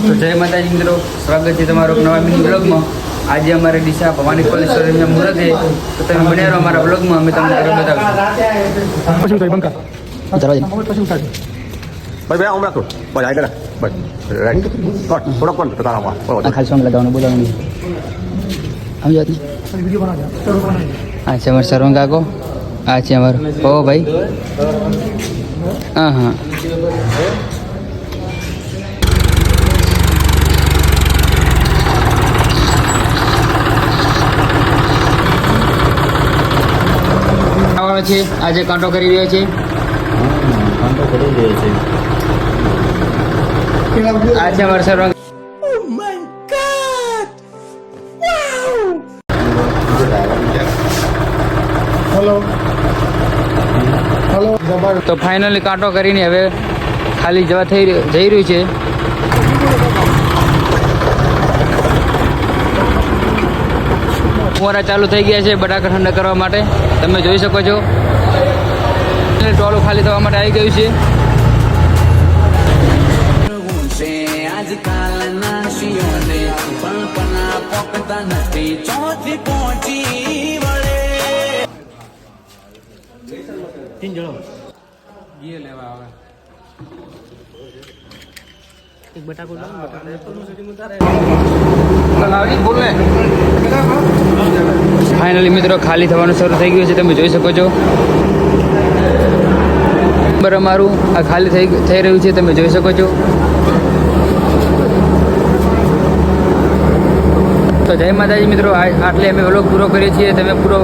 તો જય માતાજી મિત્રો, સ્વાગત છે તમારો નવા મિની બ્લોગમાં। આજે અમારે ડીસા ભવાની કોલેજ મુહૂર્ત છે, તો તમે બન્યા રહો અમારા બ્લોગમાં, અમે તમને આગળ બતાવીશું। પછી ઉતારી બંકા પછી ઉતારી ભાઈ ભાઈ હમણાં ભાઈ આગળ ભાઈ રાઈટ થોડોક કોણ તો તારામાં ખાલી સોંગ લગાવવાનું બોલવાનું આમ જાતી વિડીયો બનાવજો આ છે અમારો સરવંગ કાકો, આ છે અમારો ઓ ભાઈ હા હા છે આજે કાંટો કરી રહ્યો છે, આ છે અમારો સરવંગ। હેલો હેલો તો ફાઇનલી કાંટો કરીને હવે ખાલી જવા જઈ રહ્યું છે। ફુવારા ચાલુ થઈ ગયા છે બટાકા ઠંડા કરવા માટે, તમે જોઈ શકો છો। ટોલું ખાલી થવા માટે આવી ગયું છે। આજકાલના શિયોને પણપણા પોકતા નથી, ચોથી પહોંચી વળે ફાઇનલી મિત્રો ખાલી થવાનું શરૂ થઈ ગયું છે, તમે જોઈ શકો છો। નંબર અમારું આ ખાલી થઈ રહ્યું છે, તમે જોઈ શકો છો। તો જય માતાજી મિત્રો, આટલે અમે વ્લોગ પૂરો કરીએ છીએ, તમે પૂરો